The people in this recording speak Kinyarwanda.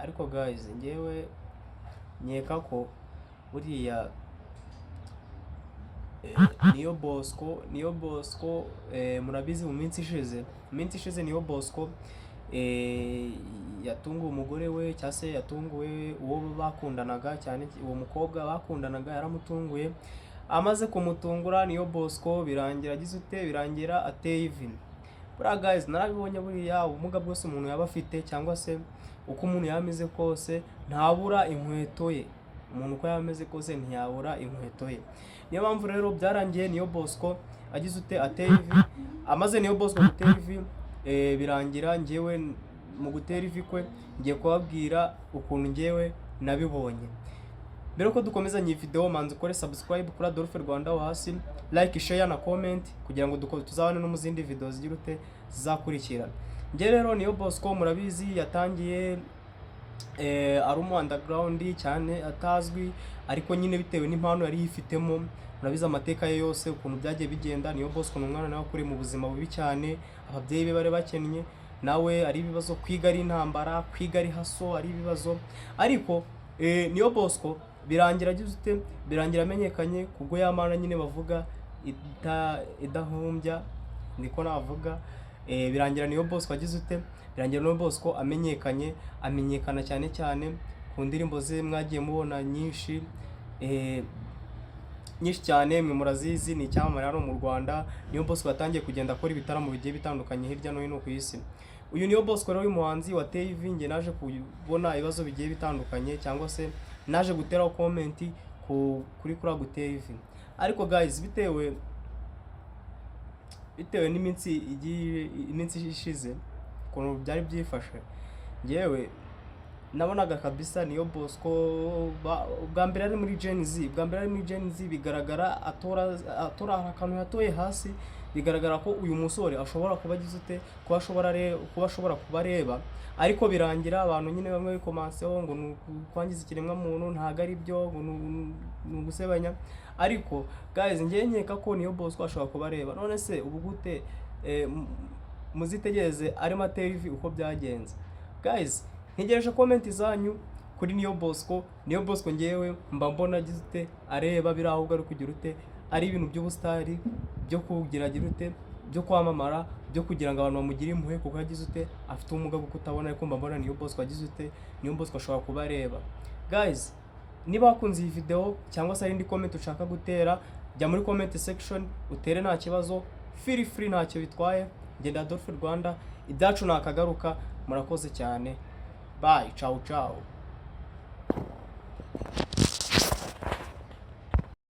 ariko guys ngewe nkeka ko buriya niyo Bosco murabizi mu minsi ishize niyo Bosco yatunguwe umugore we cyangwa se yatunguwe uwo bakundanaga cyane, uwo mukobwa bakundanaga yaramutunguye, amaze kumutungura niyo Bosco birangira ateye ivi. Buriya guys narabibonye, buriya ubumuga bwose umuntu yaba afite cyangwa se uko umuntu yameze kose ntabura inkweto ye, umuntu uko yameze kose ntiyabura inkweto ye. Niyo mpamvu rero byarangiye niyo Bosco ateye ivi, amaze niyo Bosco gutera ivi birangira ngewe mu gutera ivi kwe ngiye kubabwira ukuntu ngewe nabibonye. Mbere ko dukomeza iyi video manzi ukore subscribe kuri Adolphe Rwanda wo hasi, like, share na comment kugira ngo tuzabane no mu zindi video zigirute zizakurikira. Nge rero niyo Bosco murabizi yatangiye ari umu underground cyane atazwi, ariko nyine bitewe n'impano yari yifitemo. Murabizi amateka ye yose ukuntu byagiye bigenda. Niyo Bosco ni umwana nawe akuriye mu buzima bubi cyane, ababyeyi be bari bakennye, nawe ari ibibazo, kwiga ari intambara, kwiga ari haso ari ibibazo, ariko niyo Bosco birangira amenyekanye kubwo yamana nyine bavuga idahumbya, niko navuga. Birangira niyo Bosco birangira niyo Bosco amenyekana cyane ku ndirimbo ze mwagiye mubona nyinshi cyane, mwe murazizi, ni icyamamare hano mu Rwanda. Niyo Bosco yatangiye kugenda akora ibitaramo bigiye bitandukanye hirya no hino ku isi. Uyu niyo Bosco rero umuhanzi wateye ivi, nge naje kubona ibibazo bigiye bitandukanye cyangwa se naje guteraho comment kuri gutera ivi. Ariko guys bitewe n'iminsi ishize ukuntu byari byifashe, ngewe nabonaga kabisa niyo Bosco bwa mbere ari muri Gen Z bigaragara atora akantu yatoye hasi, bigaragara ko uyu musore ashobora kuba kuba ashobora kubareba, ariko birangira abantu nyine bamwe bikomanseho ngo kwangiza ikiremwa muntu ntago ari byo, ni ugusebanya. Ariko guys ngiye nkeka ko niyo Bosco ashobora kubareba. None se ubu gute muzitegereze arimo atera ivi uko byagenze? Guys ntegereje comment zanyu kuri niyo Bosco. Niyo Bosco ngewe mba mbona areba biri ahubwo ari kugira ari ibintu by'ubustari byo kugira byo kwamamara, byo kugira ngo abantu bamugire impuhwe kuko afite ubumuga bwo kutabona, ariko mba mbona niyo Bosco niyo Bosco ashobora kubareba. Guys niba wakunze iyi video cyangwa se indi comment ushaka gutera, jya muri comment section utere nta kibazo, feel free, ntacyo bitwaye. Ngenda Adolphe Rwanda, ibyacu nakagaruka. Murakoze cyane, bye, ciao ciao.